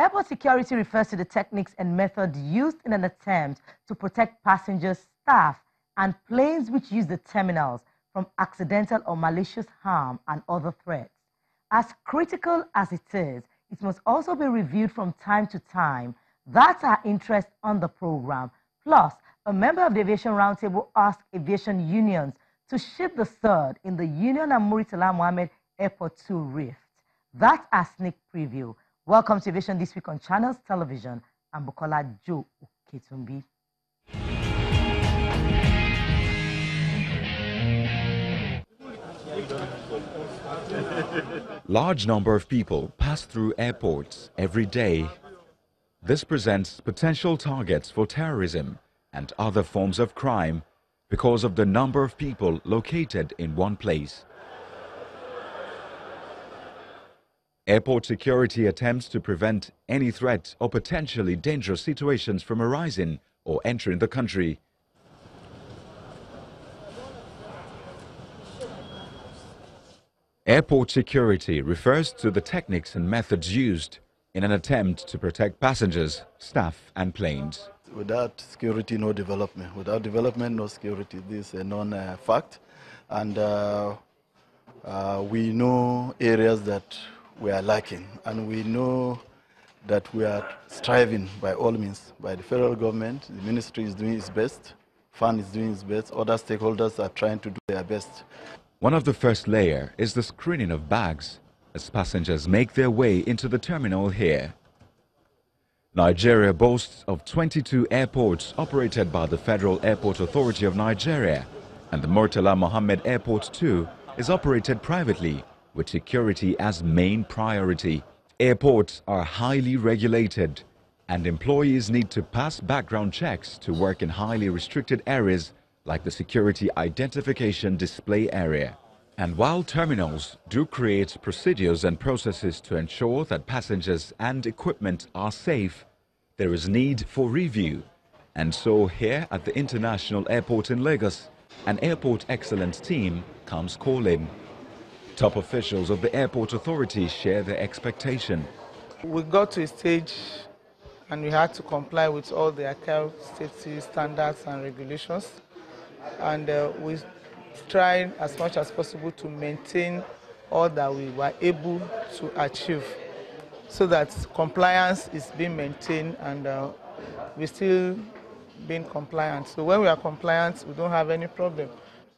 Airport security refers to the techniques and methods used in an attempt to protect passengers, staff, and planes which use the terminals from accidental or malicious harm and other threats. As critical as it is, it must also be reviewed from time to time. That's our interest on the program. Plus, a member of the Aviation Roundtable asked aviation unions to shift the third in the Union and Muritala Mohammed Airport 2 rift. That's our sneak preview. Welcome to Aviation This Week on Channels Television. I'm Bukola Joe Oketumbi. Large number of people pass through airports every day. This presents potential targets for terrorism and other forms of crime because of the number of people located in one place. Airport security attempts to prevent any threat or potentially dangerous situations from arising or entering the country. Airport security refers to the techniques and methods used in an attempt to protect passengers, staff and planes. Without security, no development. Without development, no security. This is a known fact. And we know areas that we are lacking. And we know that we are striving by all means. By the federal government, the ministry is doing its best. Fund is doing its best. Other stakeholders are trying to do their best. One of the first layer is the screening of bags as passengers make their way into the terminal here. Nigeria boasts of 22 airports operated by the Federal Airport Authority of Nigeria, and the Murtala Mohammed Airport 2 is operated privately with security as main priority. Airports are highly regulated and employees need to pass background checks to work in highly restricted areas like the security identification display area. And while terminals do create procedures and processes to ensure that passengers and equipment are safe, there is need for review. And so here at the International Airport in Lagos, an airport excellence team comes calling. Top officials of the airport authority share their expectation. We got to a stage and we had to comply with all the aircraft safety standards and regulations. And we tried as much as possible to maintain all that we were able to achieve so that compliance is being maintained and we're still being compliant. So when we are compliant, we don't have any problem.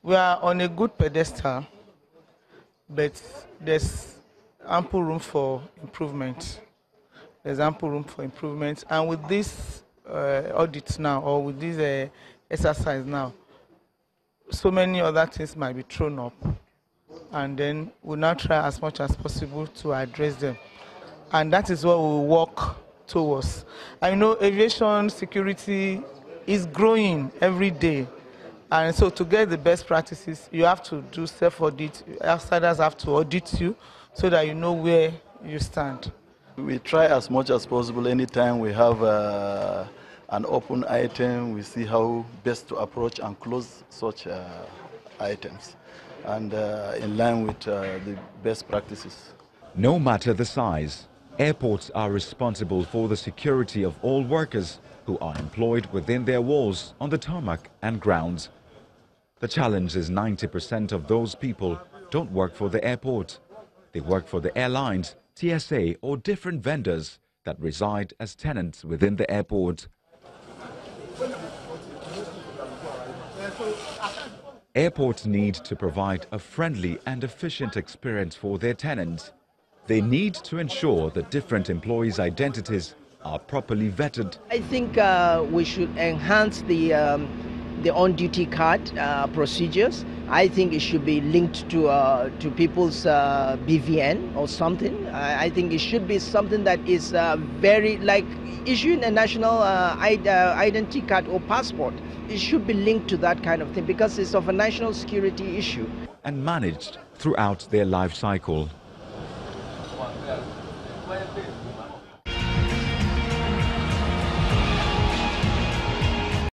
We are on a good pedestal, but there's ample room for improvement. There's ample room for improvement. And with this audit now, or with this exercise now, so many other things might be thrown up, and then we'll now try as much as possible to address them. And that is what we'll work towards. I know aviation security is growing every day. And so to get the best practices, you have to do self-audit. Outsiders have to audit you so that you know where you stand. We try as much as possible. Anytime we have an open item, we see how best to approach and close such items, and in line with the best practices. No matter the size, airports are responsible for the security of all workers who are employed within their walls on the tarmac and grounds. The challenge is 90% of those people don't work for the airport. They work for the airlines, TSA or different vendors that reside as tenants within the airport. Airports need to provide a friendly and efficient experience for their tenants. They need to ensure that different employees' identities are properly vetted. I think we should enhance the on-duty card procedures. I think it should be linked to people's BVN or something. I think it should be something that is very like issuing a national identity card or passport. It should be linked to that kind of thing because it's of a national security issue. And managed throughout their life cycle.